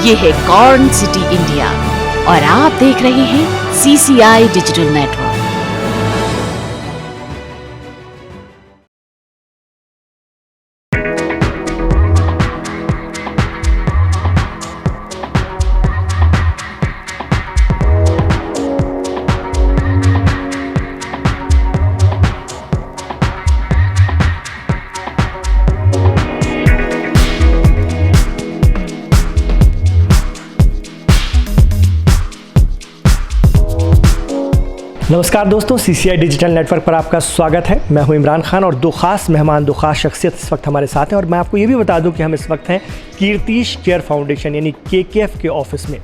ये है corn city India और आप देख रहे हैं CCI डिजिटल नेटवर्क। नमस्कार दोस्तों, CCI डिजिटल नेटवर्क पर आपका स्वागत है। मैं हूं इमरान खान और दो खास मेहमान, दो खास शख्सियत इस वक्त हमारे साथ हैं। और मैं आपको ये भी बता दूं कि हम इस वक्त हैं कीर्तिश केयर फाउंडेशन यानी KKF के ऑफिस में।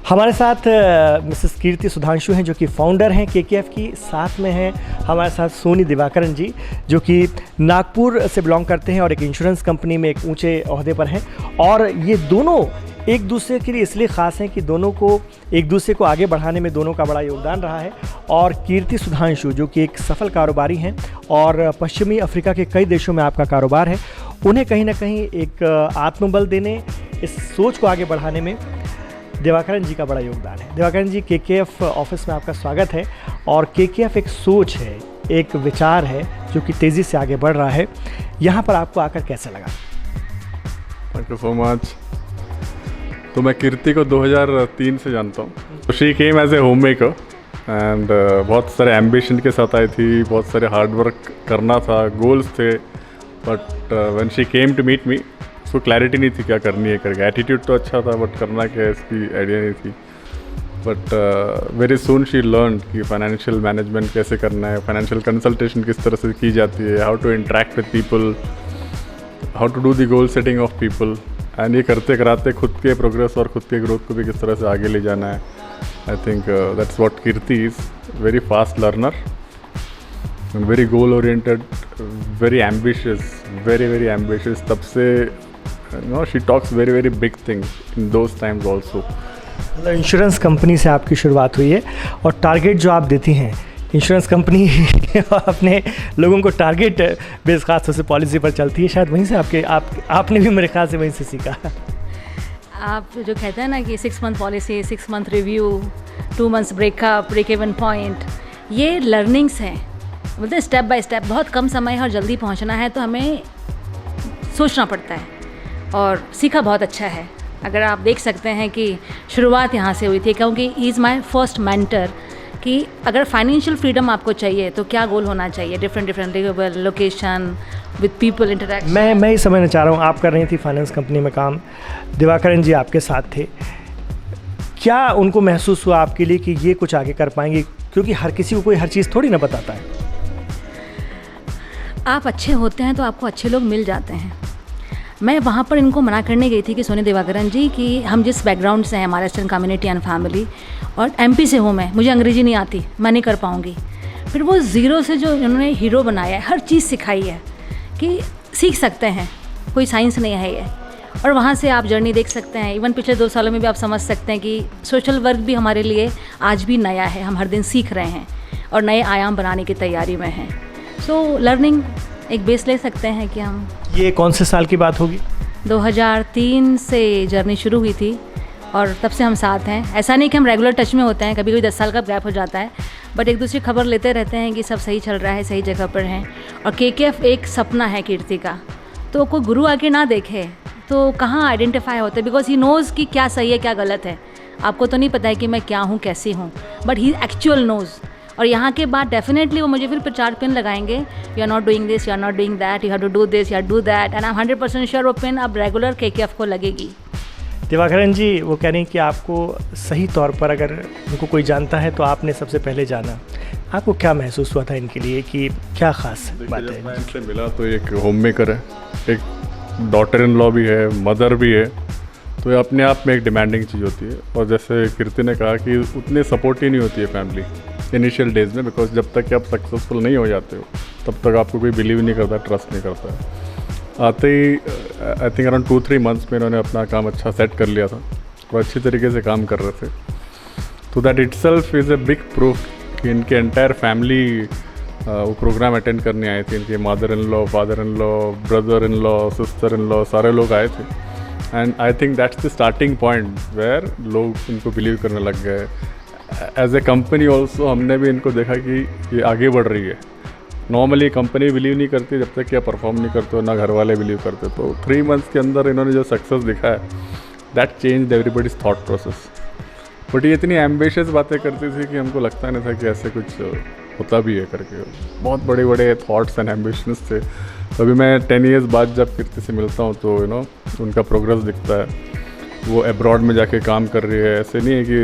हमारे साथ मिसेस कीर्ति सुधांशु हैं जो कि फाउंडर हैं KKF की। साथ में हैं हमारे साथ सोनी दिवाकरन जी जो कि नागपुर से बिलोंग करते हैं और एक इंश्योरेंस कंपनी में एक ऊँचे ओहदे पर हैं। और ये दोनों एक दूसरे के लिए इसलिए ख़ास हैं कि दोनों को एक दूसरे को आगे बढ़ाने में दोनों का बड़ा योगदान रहा है। और कीर्ति सुधांशु जो कि एक सफल कारोबारी हैं और पश्चिमी अफ्रीका के कई देशों में आपका कारोबार है, उन्हें कहीं ना कहीं एक आत्मबल देने, इस सोच को आगे बढ़ाने में दिवाकरन जी का बड़ा योगदान है। दिवाकरन जी, KKF ऑफिस में आपका स्वागत है। और KKF एक सोच है, एक विचार है जो कि तेज़ी से आगे बढ़ रहा है। यहाँ पर आपको आकर कैसा लगा? Thank you so much. तो मैं कीर्ति को 2003 से जानता हूँ। तो she came as a home maker and बहुत सारे एम्बिशन के साथ आई थी, बहुत सारे हार्ड वर्क करना था, गोल्स थे। But when she came to meet me, उसको क्लैरिटी नहीं थी क्या करनी है करके। एटीट्यूड तो अच्छा था बट करना क्या है इसकी आइडिया नहीं थी। But very soon she learn कि फाइनेंशियल मैनेजमेंट कैसे करना है, फाइनेंशियल कंसल्टेशन किस तरह से की जाती है, how to interact with people, how to do the goal setting of people. And ये करते कराते खुद के प्रोग्रेस और खुद के ग्रोथ को भी किस तरह से आगे ले जाना है। I think that's what Kirti is, very fast learner and very goal oriented, very ambitious, very ambitious. तब से no she talks very big things in those times also. मतलब इंश्योरेंस कंपनी से आपकी शुरुआत हुई है और टारगेट जो आप देती हैं, इंश्योरेंस कंपनी अपने लोगों को टारगेट बेस खास तौर से पॉलिसी पर चलती है, शायद वहीं से आपने भी मेरे ख्याल से वहीं से सीखा। आप जो कहते हैं ना कि 6 month policy, 6 month review, 2 months breakup, break even point, ये लर्निंग्स हैं। मतलब स्टेप बाय स्टेप, बहुत कम समय है और जल्दी पहुंचना है तो हमें सोचना पड़ता है। और सीखा बहुत अच्छा है। अगर आप देख सकते हैं कि शुरुआत यहाँ से हुई थी, क्योंकि he is my first mentor कि अगर फाइनेंशियल फ्रीडम आपको चाहिए तो क्या गोल होना चाहिए, different location with people interact. मैं ही समझना चाह रहा हूँ, आप कर रही थी फाइनेंस कंपनी में काम, दिवाकरन जी आपके साथ थे। क्या उनको महसूस हुआ आपके लिए कि ये कुछ आगे कर पाएंगे? क्योंकि हर किसी को कोई हर चीज़ थोड़ी ना बताता है। आप अच्छे होते हैं तो आपको अच्छे लोग मिल जाते हैं। मैं वहाँ पर इनको मना करने गई थी कि सोनी दिवाकरन जी कि हम जिस बैकग्राउंड से हैं, महाराष्ट्रन कम्युनिटी एंड फैमिली, और MP से हूँ मैं, मुझे अंग्रेज़ी नहीं आती, मैं नहीं कर पाऊँगी। फिर वो ज़ीरो से जो उन्होंने हीरो बनाया है, हर चीज़ सिखाई है कि सीख सकते हैं, कोई साइंस नहीं है ये। और वहाँ से आप जर्नी देख सकते हैं। इवन पिछले 2 सालों में भी आप समझ सकते हैं कि सोशल वर्क भी हमारे लिए आज भी नया है। हम हर दिन सीख रहे हैं और नए आयाम बनाने की तैयारी में हैं। सो लर्निंग एक बेस ले सकते हैं कि हम। ये कौन से साल की बात होगी? 2003 से जर्नी शुरू हुई थी और तब से हम साथ हैं। ऐसा नहीं कि हम रेगुलर टच में होते हैं, कभी कभी 10 साल का गैप हो जाता है, बट एक दूसरे खबर लेते रहते हैं कि सब सही चल रहा है, सही जगह पर हैं। और KKF एक सपना है कीर्ति का, तो कोई गुरु आके ना देखे तो कहाँ आइडेंटिफाई होते, बिकॉज ही नोज़ कि क्या सही है क्या गलत है। आपको तो नहीं पता है कि मैं क्या हूँ, कैसी हूँ, बट ही एक्चुअल नोज़। और यहाँ के बाद डेफिनेटली वो मुझे फिर प्रचार पिन लगाएंगे, you are not doing this, you are not doing that, you have to do this, you have to do that, and I am 100% sure वो पिन अब रेगुलर KKF को लगेगी। दिवाकरन जी, वो कह रही हैं कि आपको सही तौर पर अगर उनको कोई जानता है तो आपने सबसे पहले जाना। आपको क्या महसूस हुआ था इनके लिए, कि क्या ख़ास बात है? मैं इनसे मिला तो एक होम मेकर है, एक डॉटर इन लॉ भी है, मदर भी है, तो ये अपने आप में एक डिमांडिंग चीज़ होती है। और जैसे कीर्ति ने कहा कि उतनी सपोर्ट ही नहीं होती है फैमिली इनिशियल डेज में, बिकॉज जब तक कि आप सक्सेसफुल नहीं हो जाते हो तब तक आपको कोई बिलीव नहीं करता, ट्रस्ट नहीं करता है। आते ही आई थिंक अराउंड 2-3 मंथ्स में इन्होंने अपना काम अच्छा सेट कर लिया था और अच्छी तरीके से काम कर रहे थे। तो that itself is a big proof कि इनके एंटायर फैमिली वो प्रोग्राम अटेंड करने आए थे। इनके mother in law, father in law, brother in law, sister in law, सारे लोग आए थे and I think that's the starting point where लोग इनको बिलीव करने लग गए. एज ए कंपनी ऑल्सो हमने भी इनको देखा कि ये आगे बढ़ रही है. नॉर्मली कंपनी बिलीव नहीं करती जब तक कि आप परफॉर्म नहीं करते हो, ना घर वाले बिलीव करते. तो 3 मंथ्स के अंदर इन्होंने जो सक्सेस दिखा है, that change everybody's thought process. But ये इतनी एम्बिशियस बातें करती थी कि हमको लगता नहीं था कि ऐसे कुछ होता भी है करके. बहुत बड़े बड़े थॉट्स एंड एम्बिशंस थे. अभी मैं 10 ईयर्स बाद जब कीर्ति से मिलता हूँ तो उनका प्रोग्रेस दिखता है. वो अब्रॉड में जाके काम कर रही है. ऐसे नहीं है कि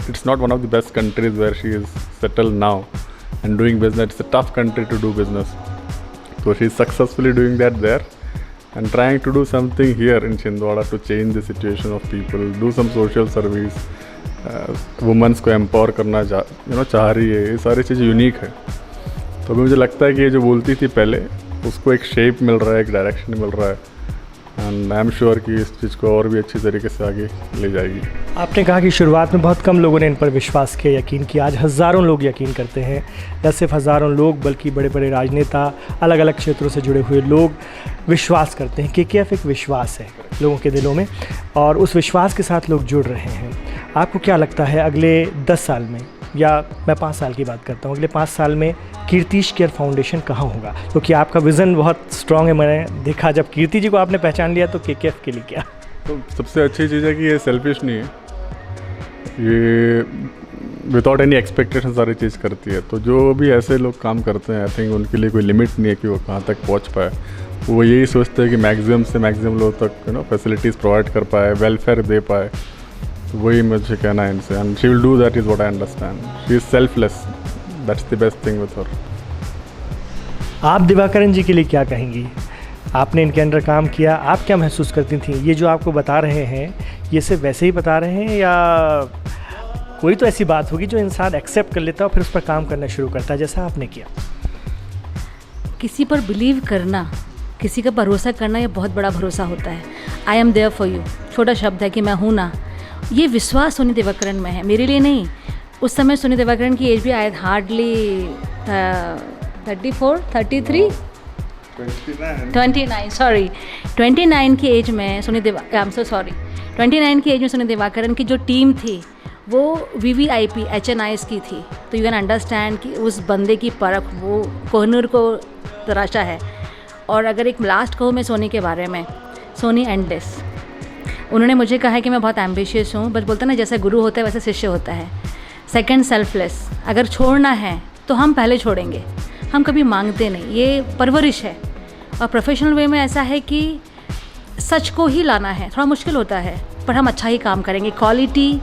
it's not one of the best countries where she is settle now and doing business. It's a tough country to do business. So she's successfully doing that there and trying to do something here in Chhindwara to change the situation of people, do some social service, women's को empower करना चाह रही है. ये सारी चीज़ unique है. तो अभी मुझे लगता है कि ये जो बोलती थी पहले, उसको एक शेप मिल रहा है, एक डायरेक्शन मिल रहा है. एंड आई एम श्योर कि इस चीज़ को और भी अच्छी तरीके से आगे ले जाएगी. आपने कहा कि शुरुआत में बहुत कम लोगों ने इन पर विश्वास किया, यकीन किया. आज हज़ारों लोग यकीन करते हैं. न सिर्फ हज़ारों लोग बल्कि बड़े बड़े राजनेता, अलग अलग क्षेत्रों से जुड़े हुए लोग विश्वास करते हैं. KKF एक विश्वास है लोगों के दिलों में और उस विश्वास के साथ लोग जुड़ रहे हैं. आपको क्या लगता है अगले 10 साल में, या मैं 5 साल की बात करता हूँ, अगले 5 साल में कीर्तिश केयर फाउंडेशन कहाँ होगा? क्योंकि आपका विज़न बहुत स्ट्रॉन्ग है. मैंने देखा जब कीर्ति जी को आपने पहचान लिया तो KKF के लिए क्या? तो सबसे अच्छी चीज़ है कि ये सेल्फिश नहीं है. ये विदाउट एनी एक्सपेक्टेशन सारी चीज़ करती है. तो जो भी ऐसे लोग काम करते हैं, आई थिंक उनके लिए कोई लिमिट नहीं है कि वो कहाँ तक पहुँच पाए. वो यही सोचते हैं कि मैक्सिमम से मैक्सिमम लोगों तक फैसिलिटीज़ प्रोवाइड कर पाए, वेलफेयर दे पाए. तो वही मुझे कहना है इनसे. And she will do that is what I understand. She is selfless. That's the best thing with her. आप दिवाकरन जी के लिए क्या कहेंगी? आपने इनके अंडर काम किया, आप क्या महसूस करती थी? ये जो आपको बता रहे हैं, ये सिर्फ वैसे ही बता रहे हैं या कोई तो ऐसी बात होगी जो इंसान एक्सेप्ट कर लेता है और फिर उस पर काम करना शुरू करता है, जैसा आपने किया? किसी पर बिलीव करना, किसी का भरोसा करना, ये बहुत बड़ा भरोसा होता है. I am there for you, छोटा शब्द है कि मैं हूँ ना. ये विश्वास सोनी देवाकरन में है, मेरे लिए नहीं. उस समय सोनी देवाकरन की एज भी आयद हार्डली 34, 33, 29 सॉरी 29 की एज में सोनी 29 की एज में सोनी देवाकरन की जो टीम थी वो VVIP HNIs की थी. तो यू कैन अंडरस्टैंड कि उस बंदे की परख वो कोहनूर को तराशा है. और अगर एक लास्ट कहूँ मैं सोनी के बारे में, सोनी एंडलेस. उन्होंने मुझे कहा है कि मैं बहुत एम्बिशियस हूँ, बस बोलते ना जैसे गुरु होता है वैसे शिष्य होता है. Second selfless. अगर छोड़ना है तो हम पहले छोड़ेंगे, हम कभी मांगते नहीं. ये परवरिश है. और प्रोफेशनल वे में ऐसा है कि सच को ही लाना है, थोड़ा मुश्किल होता है, पर हम अच्छा ही काम करेंगे. क्वालिटी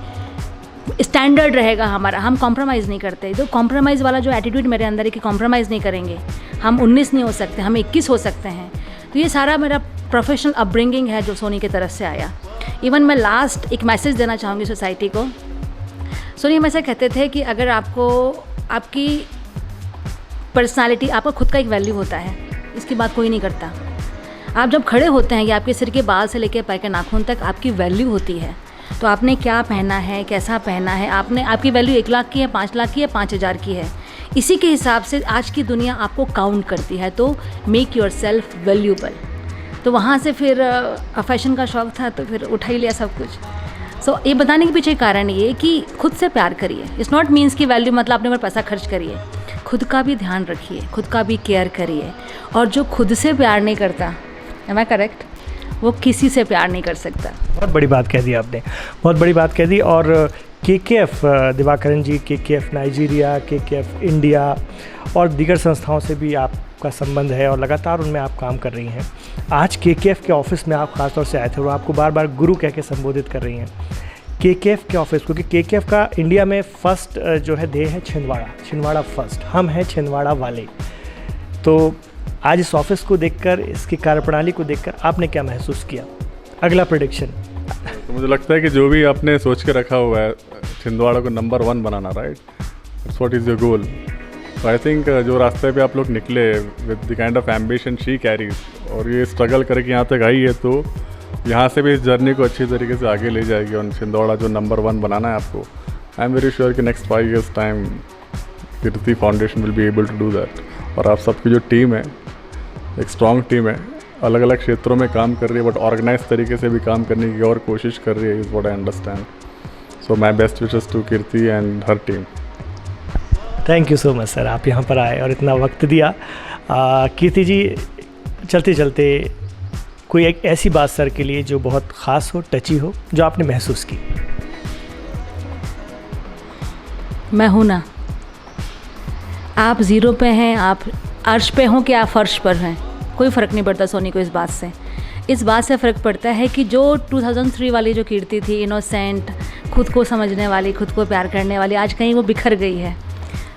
स्टैंडर्ड रहेगा हमारा, हम कॉम्प्रोमाइज़ नहीं करते. तो कॉम्प्रोमाइज़ वाला जो एटीट्यूड मेरे अंदर है कि कॉम्प्रोमाइज़ नहीं करेंगे, हम 19 नहीं हो सकते, हम 21 हो सकते हैं. तो ये सारा मेरा प्रोफेशनल अपब्रिंगिंग है जो सोनी की तरफ से आया. इवन मैं लास्ट एक मैसेज देना चाहूँगी सोसाइटी को. सोनी हमेशा कहते थे कि अगर आपको आपकी पर्सनालिटी, आपका खुद का एक वैल्यू होता है, इसकी बात कोई नहीं करता. आप जब खड़े होते हैं, या आपके सिर के बाल से लेकर पैर के नाखून तक आपकी वैल्यू होती है. तो आपने क्या पहना है, कैसा पहना है, आपकी वैल्यू 1 लाख की है, 5 लाख की है, 5000 की है. इसी के हिसाब से आज की दुनिया आपको काउंट करती है. तो मेक योर सेल्फ वैल्यूबल. तो वहाँ से फिर फैशन का शौक़ था तो फिर उठा ही लिया सब कुछ. सो ये बताने के पीछे कारण ये कि खुद से प्यार करिए. इट्स नॉट मीन्स कि वैल्यू मतलब अपने ऊपर पैसा खर्च करिए. खुद का भी ध्यान रखिए, खुद का भी केयर करिए. और जो खुद से प्यार नहीं करता, एम आई करेक्ट, वो किसी से प्यार नहीं कर सकता. बहुत बड़ी बात कह दी आपने, बहुत बड़ी बात कह दी. और KKF दिवाकरन जी, KKF नाइजीरिया, KKF इंडिया और दीगर संस्थाओं से भी आपका संबंध है और लगातार उनमें आप काम कर रही हैं. आज KKF के ऑफिस में आप ख़ासतौर से आए थे और आपको बार बार गुरु कह के संबोधित कर रही हैं. KKF के ऑफिस, क्योंकि KKF का इंडिया में फर्स्ट जो है ध्येय है छिंदवाड़ा फर्स्ट. हम हैं छिंदवाड़ा वाले. तो आज इस ऑफिस को देखकर, इसकी कार्यप्रणाली को देखकर आपने क्या महसूस किया? अगला प्रेडिक्शन. तो मुझे लगता है कि जो भी आपने सोच के रखा हुआ है छिंदवाड़ा को number 1 banana, right, that's what is your goal. तो आई थिंक जो रास्ते पे आप लोग निकले with the kind of ambition she carries, और ये स्ट्रगल करके यहाँ तक आई है, तो यहाँ से भी इस जर्नी को अच्छी तरीके से आगे ले जाएगी. और छिंदवाड़ा जो नंबर 1 बनाना है आपको, आई एम वेरी श्योर कि next 5 years time Kirti foundation will be able to do that. और आप सबकी जो टीम है, एक स्ट्रॉन्ग टीम है, अलग अलग क्षेत्रों में काम कर रही है, बट ऑर्गेनाइज तरीके से भी काम करने की और कोशिश कर रही है, is what I understand. So my best wishes to Kirti and her team. Thank you so much sir, आप यहाँ पर आए और इतना वक्त दिया. कीर्ति जी, चलते चलते कोई एक ऐसी बात सर के लिए जो बहुत ख़ास हो, टची हो, जो आपने महसूस की. मैं हूँ ना, आप ज़ीरो पे हैं, आप अर्श पे हों कि आप फर्श पर हैं, कोई फ़र्क नहीं पड़ता सोनी को. इस बात से फ़र्क पड़ता है कि जो 2003 वाली जो कीर्ति थी, इनोसेंट, खुद को समझने वाली, खुद को प्यार करने वाली, आज कहीं वो बिखर गई है.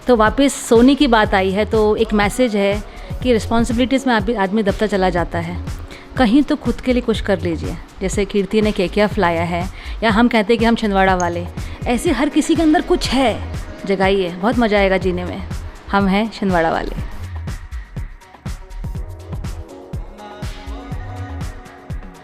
तो वापस सोनी की बात आई है, तो एक मैसेज है कि रिस्पॉन्सिबिलिटीज़ में आदमी दबता चला जाता है. कहीं तो खुद के लिए कुछ कर लीजिए. जैसे कीर्ति ने KKF लाया है, या हम कहते हैं कि हम छिंदवाड़ा वाले, ऐसे हर किसी के अंदर कुछ है, जगाइए, बहुत मज़ा आएगा जीने में. हम हैं छिंदवाड़ा वाले.